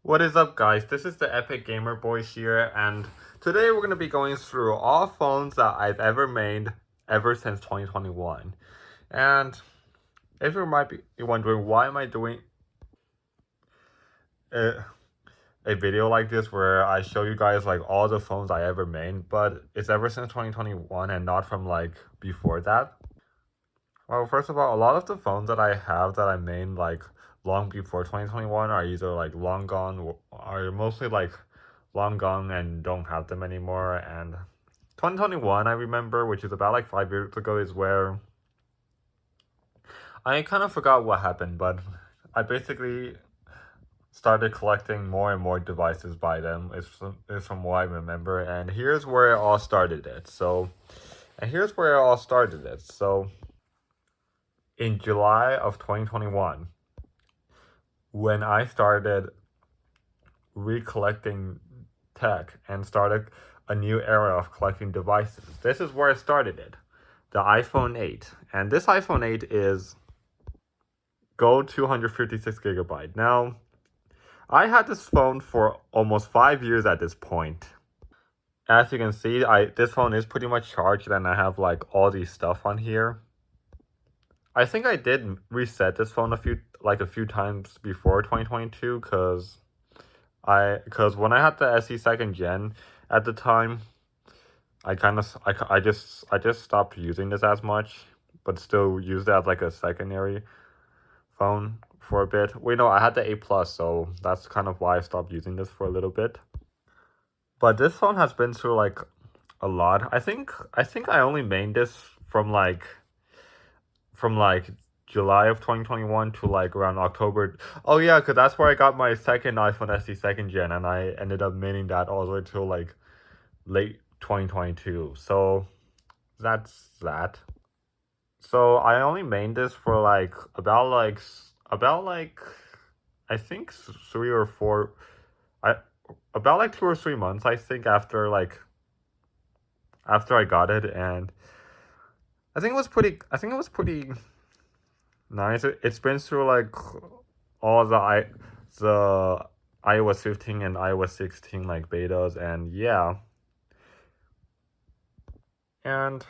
What is up, guys? This is the Epic Gamer Boy here, and today we're going to be going through all phones that I've ever made ever since 2021. And if you might be wondering why am I doing a, a video like this where I show you guys like all the phones I ever made, but it's ever since 2021 and not from like before that. Well, first of all, a lot of the phones that I have that I made like long before 2021 are either like long gone or are mostly like long gone and don't have them anymore. And 2021, I remember, which is about like 5 years ago, is where I kind of forgot what happened, but I basically started collecting more and more devices by them. Is from what I remember, and here's where it all started. So, in July of 2021, when I started recollecting tech and started a new era of collecting devices. This is where I started it. The iPhone 8. And this iPhone 8 is Gold 256 gigabyte. Now, I had this phone for almost 5 years at this point. As you can see, this phone is pretty much charged and I have like all these stuff on here. I think I did reset this phone a few times before 2022 because when I had the SE second gen at the time, I just stopped using this as much, but still used it as like a secondary phone for a bit. Wait, no, I had the 8 Plus, so that's kind of why I stopped using this for a little bit. But this phone has been through like a lot. I think I only made this from like July of 2021 to like around October. Oh yeah, because that's where I got my second iPhone SE second gen, and I ended up maining that all the way till like late 2022. So that's that. So I only made this for like about like I think 3 or 4 I about like 2 or 3 months I think after I got it, and I think it was pretty nice. It's been through like all the iOS 15 and iOS 16 like betas, and yeah. And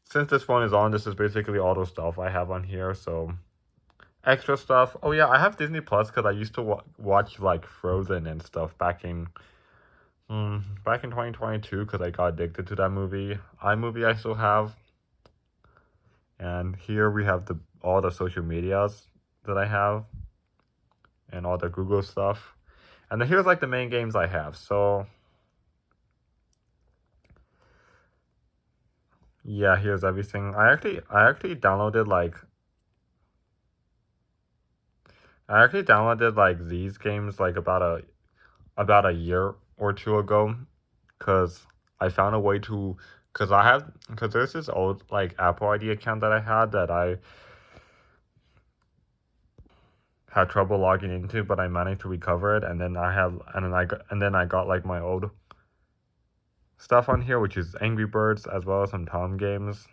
since this phone is on, this is basically all the stuff I have on here. So extra stuff. Oh yeah, I have Disney Plus because I used to watch like Frozen and stuff back in 2022 because I got addicted to that movie. iMovie I still have, and here we have the all the social medias that I have and all the Google stuff. And then here's like the main games I have. So yeah, here's everything. I actually downloaded like these games like about a year or two ago, because I found a way to, because there's this old like Apple ID account that I had that I had trouble logging into, but I managed to recover it, and then I got like my old stuff on here, which is Angry Birds as well as some Tom games.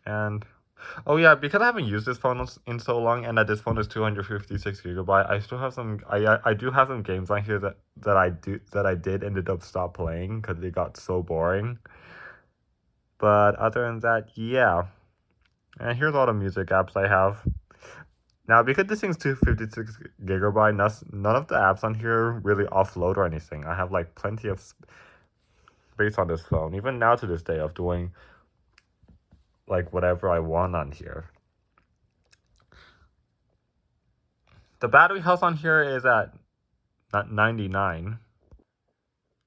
And oh yeah, because I haven't used this phone in so long, and that this phone is 256 gigabyte, I still have some. I do have some games on here that I did ended up stop playing because they got so boring. But other than that, yeah. And here's all the music apps I have. Now, because this thing's 256 gigabyte, none of the apps on here really offload or anything. I have like plenty of space on this phone, even now to this day, of doing like whatever I want on here. The battery health on here is at 99.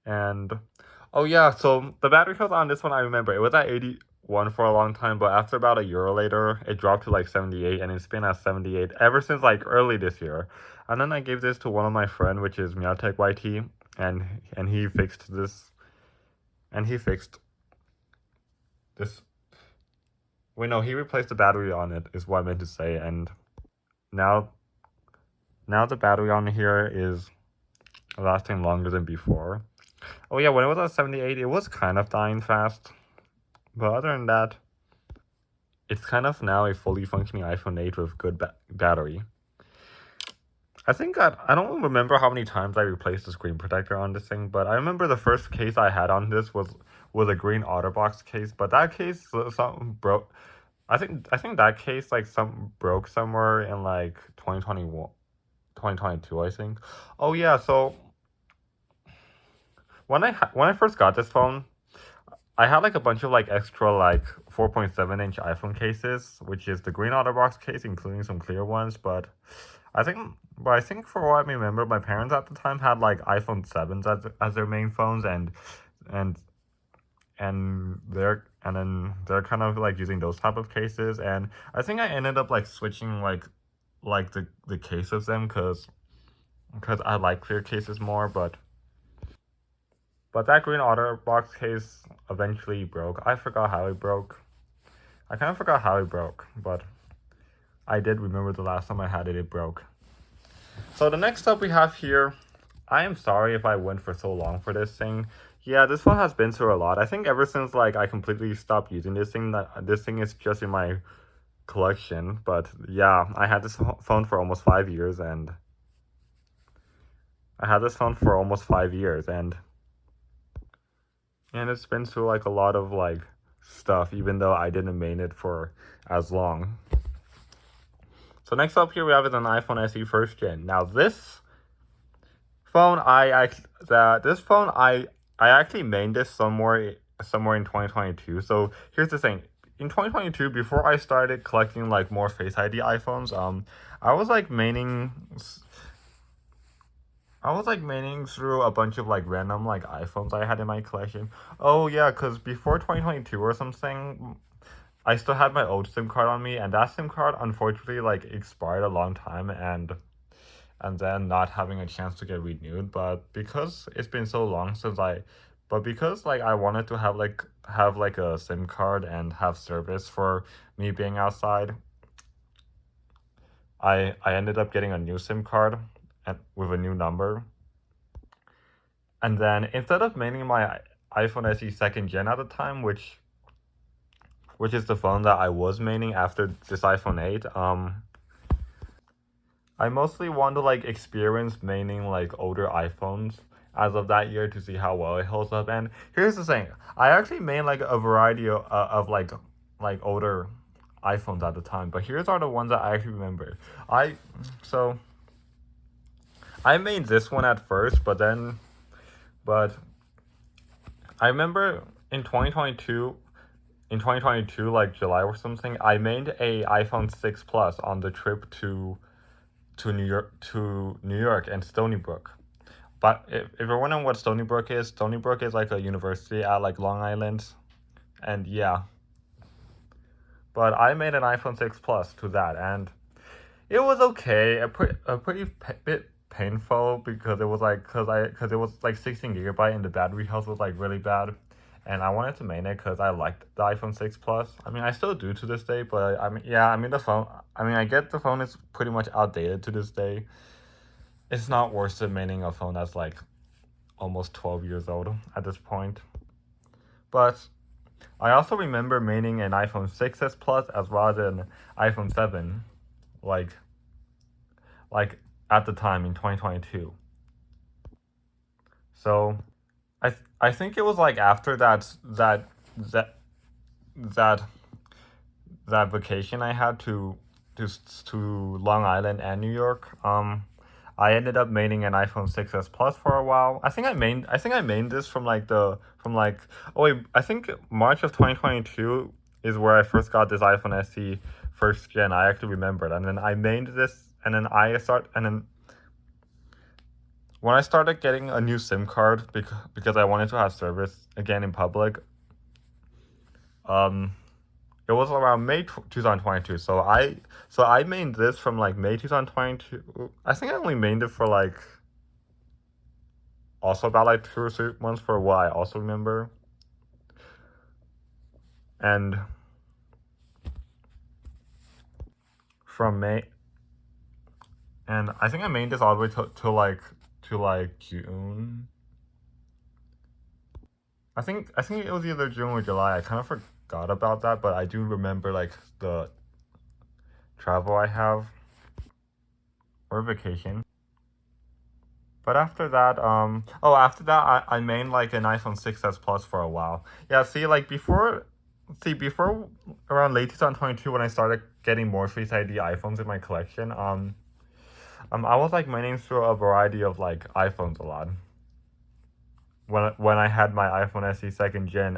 And oh yeah, so the battery health on this one, I remember it was at 81 for a long time, but after about a year later, it dropped to like 78, and it's been at 78 ever since like early this year. And then I gave this to one of my friend, which is Meowtech YT, and he fixed this, and he fixed this. Wait, no, he replaced the battery on it, is what I meant to say, and now the battery on here is lasting longer than before. Oh yeah, when it was at 78, it was kind of dying fast. But other than that, it's kind of now a fully functioning iPhone 8 with good battery. I don't remember how many times I replaced the screen protector on this thing, but I remember the first case I had on this was a green OtterBox case, but that case something broke. I think that case like some broke somewhere in like 2021, 2022, I think. Oh yeah, so when I first got this phone, I had like a bunch of like extra like 4.7-inch iPhone cases, which is the green OtterBox case, including some clear ones. I think, but I think for what I remember, my parents at the time had like iPhone 7s as their main phones, and and then they're kind of like using those type of cases, and I think I ended up like switching like the case of them because I like clear cases more, but that green OtterBox case eventually broke. I forgot how it broke. I kind of forgot how it broke, but I did remember the last time I had it, it broke. So the next up we have here, I am sorry if I went for so long for this thing. Yeah, this phone has been through a lot. I think ever since like I completely stopped using this thing, that this thing is just in my collection. But yeah, I had this phone for almost 5 years, and I had this phone for almost 5 years, and it's been through like a lot of like stuff, even though I didn't main it for as long. So next up here we have is an iPhone SE first gen. Now this phone this phone I actually mained this somewhere in 2022. So here's the thing. In 2022, before I started collecting like more Face ID iPhones, I was like maining I was like maining through a bunch of like random like iPhones I had in my collection. Oh yeah, cuz before 2022 or something, I still had my old SIM card on me, and that SIM card unfortunately like expired a long time, and then not having a chance to get renewed. But because it's been so long but because like I wanted to have like a SIM card and have service for me being outside, I ended up getting a new SIM card and with a new number. And then instead of maining my iPhone SE second gen at the time, which is the phone that I was maining after this iPhone 8, I mostly want to like experience maining like older iPhones as of that year to see how well it holds up. And here's the thing, I actually made like a variety of like older iPhones at the time, but here's are the ones that I actually remember. I so I made this one at first, but I remember in 2022 like July or something, I made a iPhone 6 Plus on the trip to New York and Stony Brook. But if you're wondering what Stony Brook is like a university at like Long Island, and yeah. But I made an iPhone 6 Plus to that, and it was okay. A pretty bit painful because it was like 16 GB and the battery health was like really bad, and I wanted to main it because I liked the iPhone 6 Plus. I mean, I still do to this day, but I mean, yeah, I mean the phone. I mean, I get the phone is pretty much outdated to this day. It's not worth it maining a phone that's like almost 12 years old at this point. But I also remember maining an iPhone 6s Plus as well as an iPhone 7, like like at the time in 2022. So I think it was like after that that that vacation I had to Long Island and New York. I ended up maining an iPhone 6s Plus for a while. I think I mained this from like oh wait, I think March of 2022 is where I first got this iPhone SE first gen. I actually remembered, and then I mained this, and then when I started getting a new SIM card because I wanted to have service again in public, um, it was around May 2022. So I mained this from like May 2022. I think I only mained it for like also about like 2 or 3 months for what I also remember. And from May, and I think I mained this all the way to June. I think it was either June or July. I kind of forgot about that, but I do remember like the travel I have or vacation. But after that, after that, I mained like an iPhone 6s Plus for a while. Yeah, before around late 2022 when I started getting more Face ID iPhones in my collection, I was like maining through a variety of like iPhones a lot. When I had my iPhone SE second gen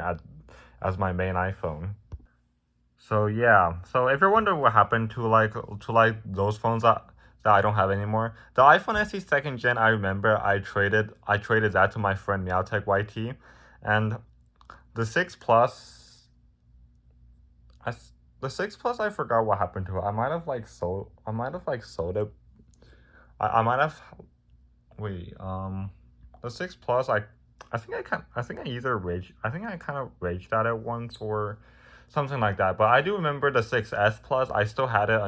as my main iPhone. So yeah, so if you're wondering what happened to those phones that I don't have anymore, the iPhone SE second gen, I remember I traded that to my friend Meowtech YT, and the 6 Plus, I s- the 6 Plus I forgot what happened to it. I might have like sold it. I might have wait the 6 Plus I think I think I kind of raged at it once or something like that. But I do remember the 6S Plus. I still had it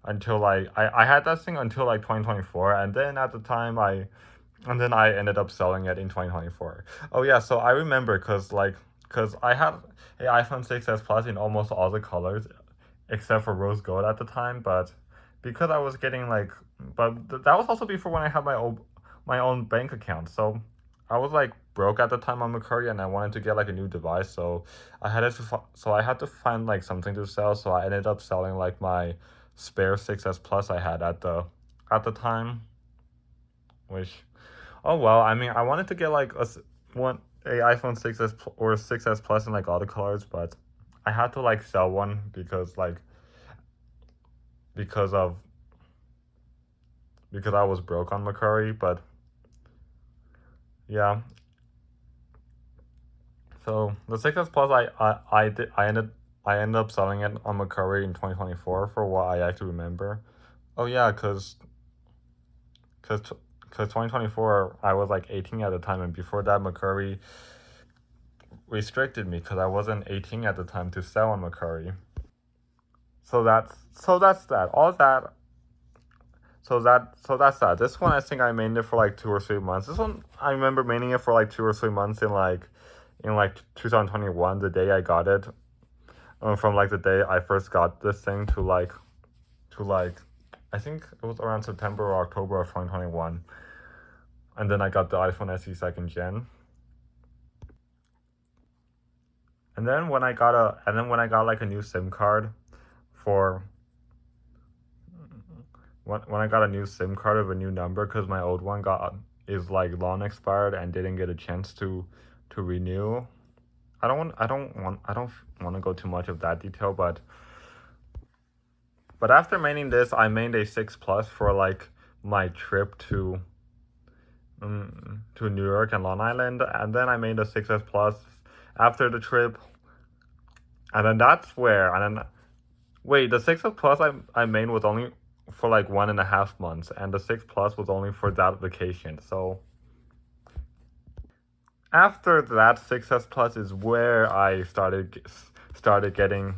until like I had that thing until like 2024, and then at the time I ended up selling it in 2024. Oh yeah, so I remember cuz I had a iPhone 6S Plus in almost all the colors except for rose gold at the time, but because I was getting like that was also before when I had my own bank account. So I was like broke at the time on Mercari, and I wanted to get like a new device, so I had to find like something to sell. So I ended up selling like my spare 6S Plus I had at the time, which oh well. I mean, I wanted to get like a iPhone 6s or 6S Plus in like all the colors, but I had to like sell one because of because I was broke on Mercari. But yeah, so the 6S Plus, I ended up selling it on Mercari in 2024 for what I actually remember. Oh yeah, cause, cause 2024 I was like 18 at the time, and before that Mercari restricted me because I wasn't 18 at the time to sell on Mercari. So that's that. All that. So that's that. This one I think I mained it for like 2 or 3 months. This one I remember maining it for like 2 or 3 months in like 2021, the day I got it. From like the day I first got this thing to like I think it was around September or October of 2021, and then I got the iPhone SE second gen. And then when I got like a new SIM card for when I got a new SIM card of a new number because my old one got is like long expired and didn't get a chance to renew. I don't want to go too much of that detail, but after maining this, I mained a 6 Plus for like my trip to New York and Long Island, and then I made a 6S Plus after the trip, and then that's where and then wait the 6S Plus I made was only for like 1.5 months, and the 6 Plus was only for that vacation. So after that 6S Plus is where I started getting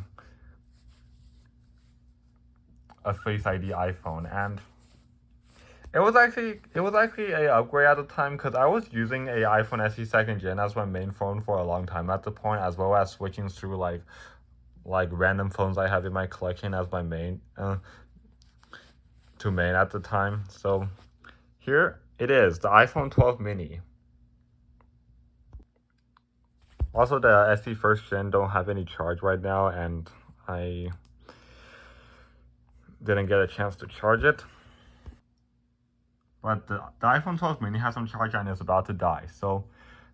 a Face ID iPhone, and it was actually a upgrade at the time because I was using a iPhone SE second gen as my main phone for a long time at the point, as well as switching through like random phones I have in my collection as my main to main at the time. So here it is, the iPhone 12 mini. Also, the SE first gen don't have any charge right now, and I didn't get a chance to charge it. But the iPhone 12 mini has some charge and is about to die.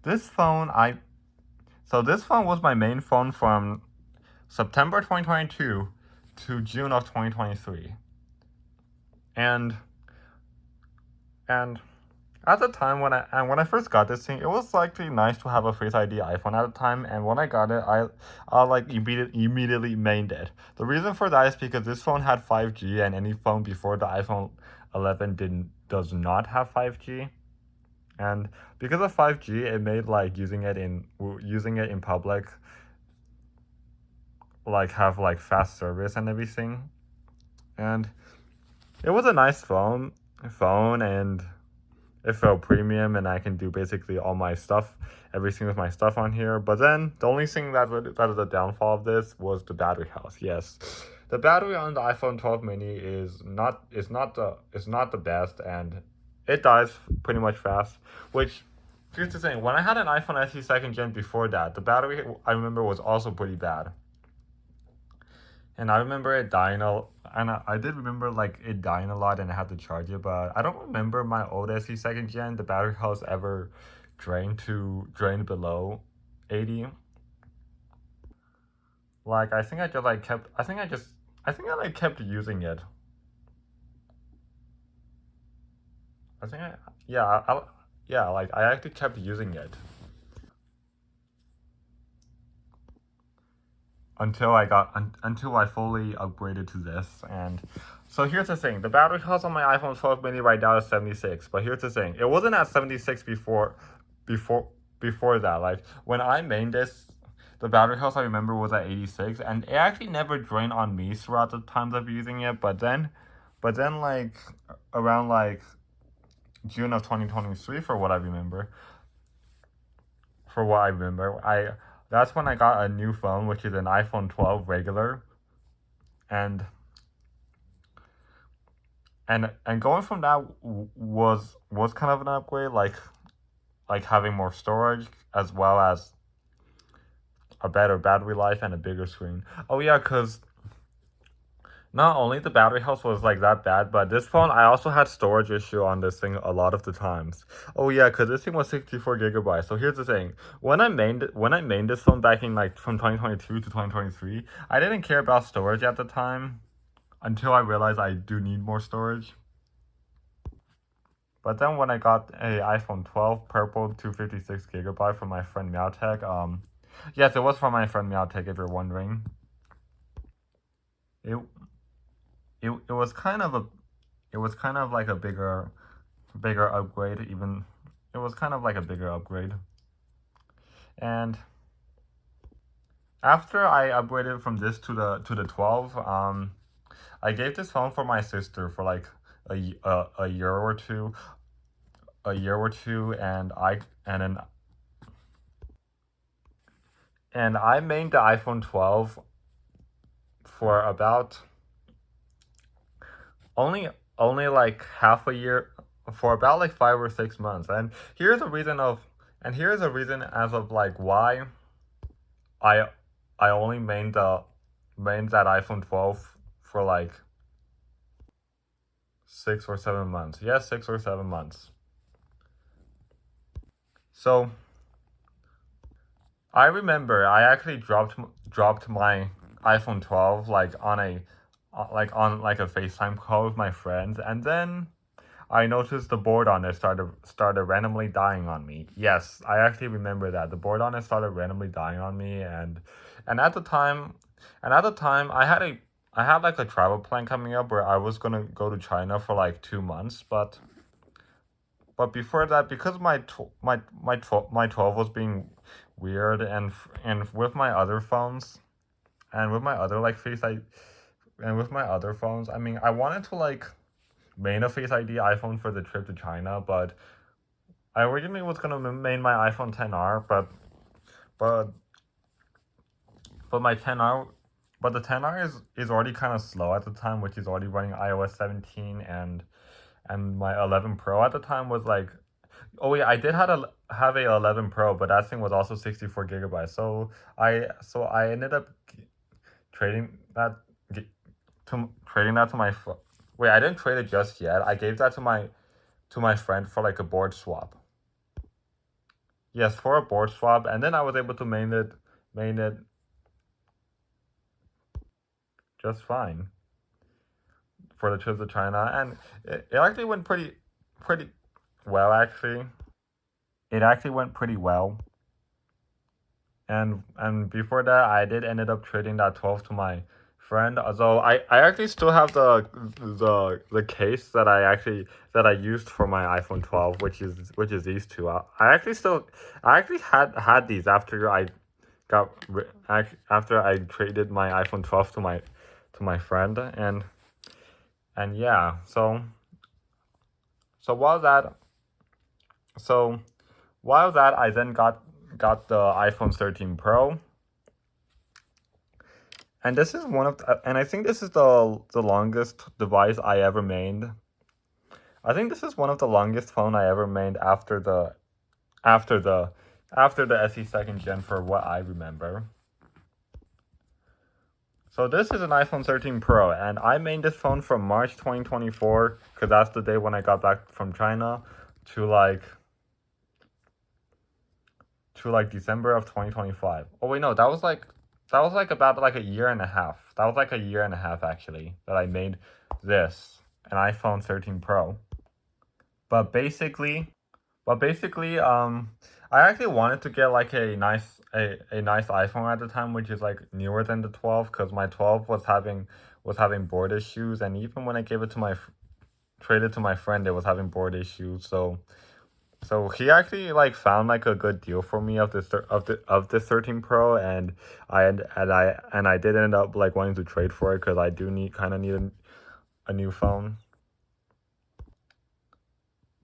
This phone this phone was my main phone from September 2022 to June of 2023. And at the time when I first got this thing, it was actually nice to have a Face ID iPhone at the time. And when I got it, I like immediately mained it. The reason for that is because this phone had 5G, and any phone before the iPhone 11 does not have 5G. And because of 5G, it made like using it in public like have like fast service and everything. And it was a nice phone, and it felt premium, and I can do basically all my stuff, everything with my stuff on here. But then the only thing that is the downfall of this was the battery health. Yes, the battery on the iPhone 12 mini is not the best, and it dies pretty much fast. Which, here's the thing: when I had an iPhone SE second gen before that, the battery I remember was also pretty bad, and I remember it dying and I did remember like it dying a lot, and I had to charge it. But I don't remember my old SE second gen the battery health ever drained below 80. Like I think I just like kept. I think I like kept using it. I think I yeah yeah, like I actually kept using it until I fully upgraded to this. And so here's the thing: the battery health on my iPhone 12 mini right now is 76. But here's the thing: it wasn't at 76 before before that. Like when I made this, the battery health I remember was at 86, and it actually never drained on me throughout the times of using it. But then like around like June of 2023, for what I remember, I that's when I got a new phone, which is an iPhone 12 regular, and and going from that was kind of an upgrade, like having more storage as well as a better battery life and a bigger screen. Oh yeah, cause not only the battery health was like that bad, but this phone I also had storage issue on this thing a lot of the times. Oh yeah, cause this thing was 64 gigabytes. So here's the thing: when I made this phone back in like from 2022 to 2023, I didn't care about storage at the time until I realized I do need more storage. But then when I got a iPhone 12 purple 256 gigabyte from my friend Meowtech, yes, it was from my friend Meowtech if you're wondering. It it was kind of a it was kind of like a bigger upgrade. Even it was kind of like a bigger upgrade. And after I upgraded from this to the 12, I gave this phone for my sister for like a year or two, and I made the iPhone 12 for about only like half a year, for about like 5 or 6 months. And here's a reason as of like why I I only made that iPhone 12 for like 6 or 7 months. Yes, 6 or 7 months. So I remember I actually dropped my iPhone 12 like on like a FaceTime call with my friends, and then I noticed the board on it started randomly dying on me. Yes, I actually remember that. The board on it started randomly dying on me, and at the time I had like a travel plan coming up where I was gonna go to China for like 2 months, but before that, because my 12 was being weird, and with my other phones and with my other like face I and with my other phones, I mean, I wanted to like main a Face ID iPhone for the trip to China, but I originally was gonna main my iPhone 10R, but my 10R, but the 10R is already kind of slow at the time, which is already running iOS 17, and my 11 Pro at the time was like, oh yeah, I did have a 11 Pro, but that thing was also 64 gigabytes. So I ended up trading that trading that to my wait, I didn't trade it just yet. I gave that to my friend for like a board swap. Yes, for a board swap, and then I was able to main it just fine for the trip to China, and it actually went pretty well. Actually, it actually went pretty well. And before that, I did ended up trading that 12 to my friend. So I actually still have the case that I used for my iPhone 12, which is these two. I actually had these after after I traded my iPhone 12 to my friend, and yeah. So while that so while that I then got the iPhone 13 Pro, and this is and I think this is the longest device I ever made. I think this is one of the longest phone I ever made after the after the SE second gen for what I remember. So this is an iPhone 13 Pro, and I made this phone from March 2024 because that's the day when I got back from China to December of 2025. Oh wait, no, that was like about like a year and a half. That was like a year and a half actually that I made this an iPhone 13 Pro. But basically, I actually wanted to get like a nice iPhone at the time, which is like newer than the 12, because my 12 was having board issues, and even when I gave it to traded to my friend, it was having board issues. So he actually like found like a good deal for me of this 13 Pro, and I did end up like wanting to trade for it because I do need a new phone.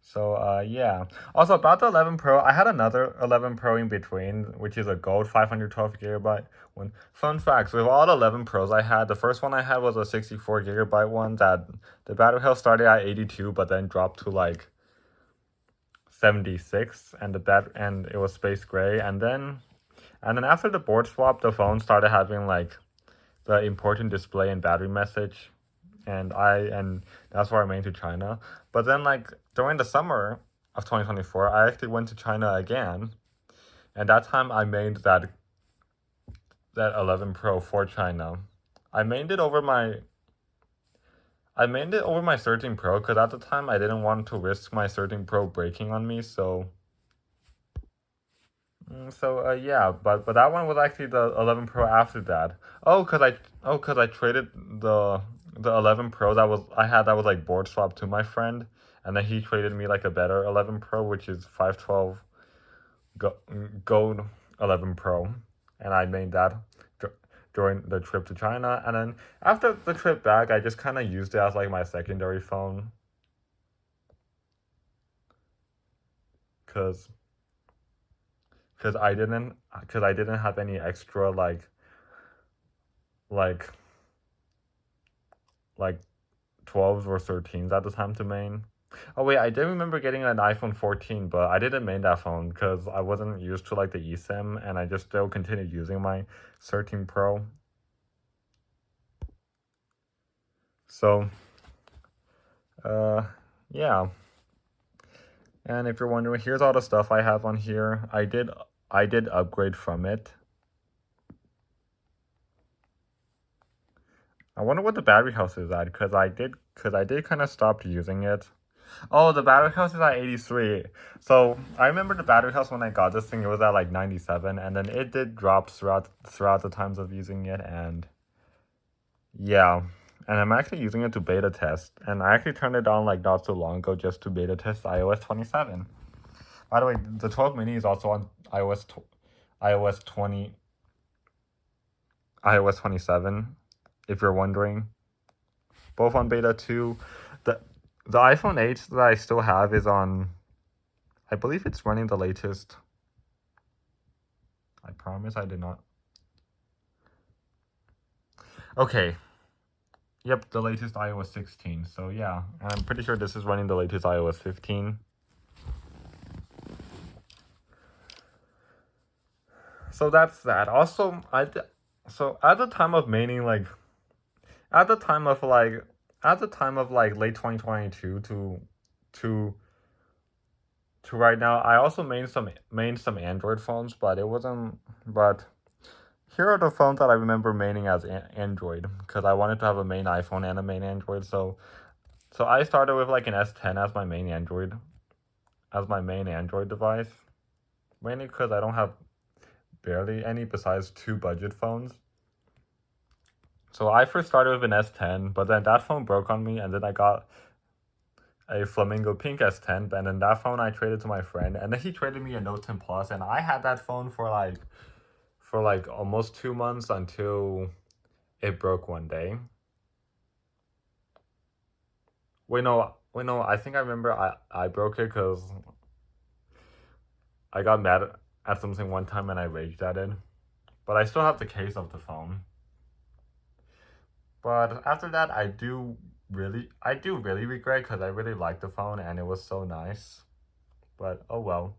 So yeah. Also about the 11 Pro, I had another 11 Pro in between, which is a gold 512 gigabyte one. Fun facts: with all the 11 Pros I had, the first one I had was a 64 gigabyte one that the battery health started at 82, but then dropped to like 76, and and it was space gray, and then after the board swap, the phone started having like the important display and battery message, and that's why I went to China. But then like during the summer of 2024, I actually went to China again, and that time I made that 11 Pro for China. I made it over my I made it over my 13 Pro because at the time I didn't want to risk my 13 Pro breaking on me. Yeah, but that one was actually the 11 Pro after that. Cause I traded the 11 Pro that was like board swap to my friend, and then he traded me like a better 11 Pro, which is 512 go, gold 11 Pro, and I made that during the trip to China, and then after the trip back, I just kind of used it as like my secondary phone, cause cause I didn't have any extra like like 12s or 13s at the time to main. Oh wait, I did remember getting an iPhone 14, but I didn't main that phone because I wasn't used to like the eSIM, and I just still continued using my 13 Pro. So, uh, yeah. And if you're wondering, here's all the stuff I have on here. I did upgrade from it. I wonder what the battery health is at, because I did kind of stop using it. Oh, the battery health is at 83. So I remember the battery health when I got this thing, it was at like 97, and then it did drop throughout the times of using it, and yeah. And I'm actually using it to beta test, and I actually turned it on like not so long ago just to beta test iOS 27. By the way, the 12 mini is also on iOS 20 iOS 27, if you're wondering. Both on beta 2. The the iPhone 8 that I still have is on, I believe it's running the latest. I promise I did not. Okay. Yep, the latest iOS 16. So yeah, and I'm pretty sure this is running the latest iOS 15. So that's that. Also, so at the time of maining at the time of like late 2022 to right now, I also main some Android phones, but it wasn't but here are the phones that I remember maining as Android, because I wanted to have a main iPhone and a main Android. So I started with like an S10 as my main Android device, mainly because I don't have barely any besides two budget phones. So I first started with an S10, but then that phone broke on me, and then I got a Flamingo Pink S10, and then that phone I traded to my friend, and then he traded me a Note 10 Plus, and I had that phone for like almost 2 months until it broke one day. Wait, no, I think I remember I broke it because I got mad at something one time and I raged at it. But I still have the case of the phone. But after that, I do really regret because I really liked the phone and it was so nice. But oh well.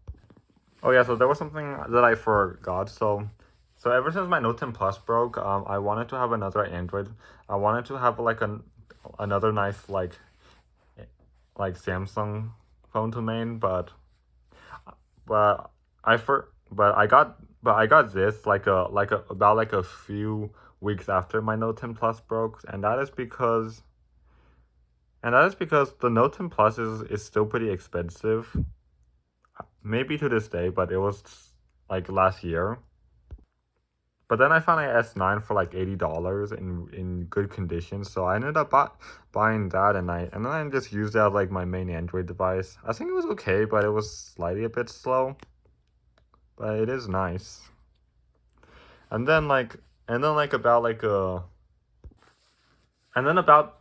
Oh yeah, so there was something that I forgot. So ever since my Note 10 Plus broke, I wanted to have another Android. I wanted to have like another nice like Samsung phone to main, but but I got this about like a few weeks after my Note 10 Plus broke, and that is because the Note 10 Plus is still pretty expensive. Maybe to this day, but it was like last year. But then I found a S9 for like $80 in good condition, so I ended up buying that, and then I just used it as like my main Android device. I think it was okay, but it was slightly a bit slow, but it is nice. And then like and then like about like and then about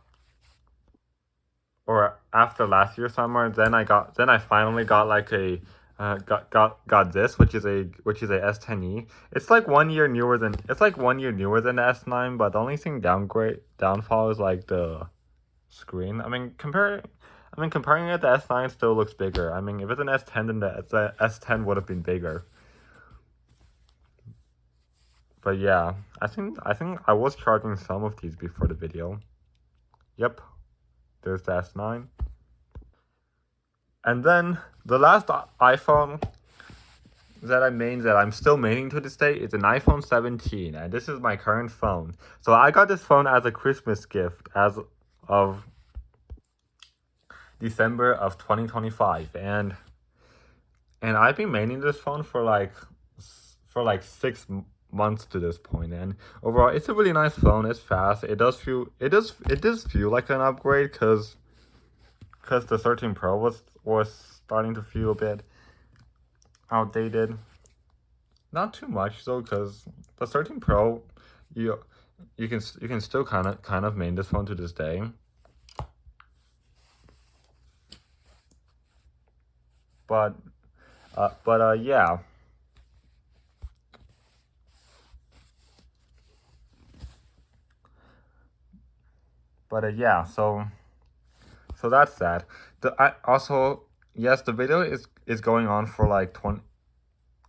or after last year summer, then I finally got like a got this, which is a S10e. It's like 1 year newer than the S9, but the only thing downfall is like the screen. Comparing it, the S9 still looks bigger. I mean, if it's an S10, then the S10 would have been bigger. But yeah, I think I was charging some of these before the video. Yep, there's the S9. And then the last iPhone that I'm still maining to this day is an iPhone 17, and this is my current phone. So I got this phone as a Christmas gift as of December of 2025, and I've been maining this phone for like 6 months to this point, and overall it's a really nice phone. It's fast. It does feel like an upgrade because the 13 Pro was starting to feel a bit outdated. Not too much though, because the 13 Pro, you can still kind of main this phone to this day. But yeah. But yeah, so that's that. Yes, the video is going on for like 20.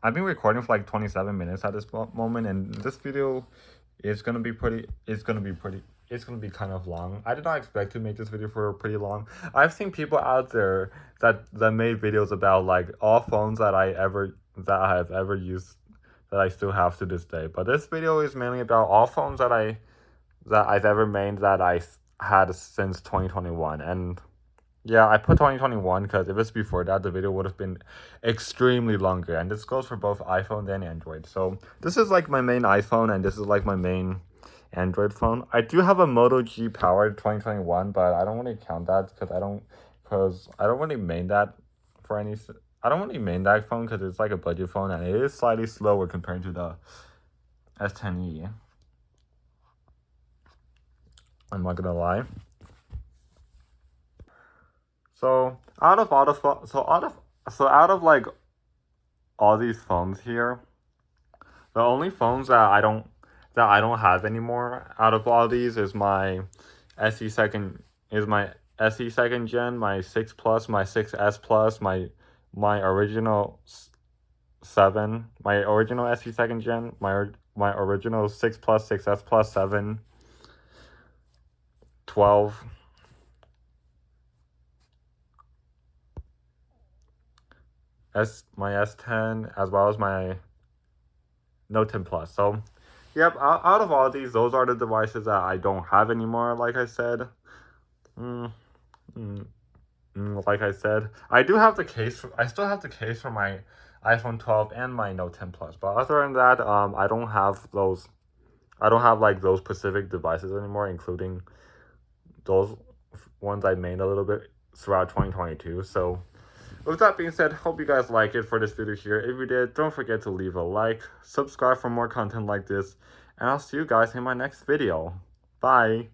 I've been recording for like 27 minutes at this moment, and this video is gonna be pretty. It's gonna be kind of long. I did not expect to make this video for pretty long. I've seen people out there that made videos about like all phones that I have ever used that I still have to this day. But this video is mainly about all phones that I've ever made that I had since 2021. And yeah, I put 2021 because if it's before that, the video would have been extremely longer. And this goes for both iPhone and Android. So this is like my main iPhone, and this is like my main Android phone. I do have a Moto G powered 2021, but I don't really count that because I don't really main that for any. I don't really main that phone because it's like a budget phone, and it is slightly slower compared to the S10e. I'm not gonna lie. So out of like all these phones here, the only phones that I don't have anymore out of all these is my SE second gen, my 6 Plus, my 6S Plus, my original 7, my original SE second gen, my original 6 Plus, 6S Plus, 7, 12, my S10, as well as my Note 10 Plus. So, yep, out of all these, those are the devices that I don't have anymore, like I said. Like I said, I still have the case for my iPhone 12 and my Note 10 Plus. But other than that, I don't have like those specific devices anymore, including those ones I made a little bit throughout 2022. So with that being said, hope you guys like it for this video here. If you did, don't forget to leave a like, subscribe for more content like this, and I'll see you guys in my next video. Bye!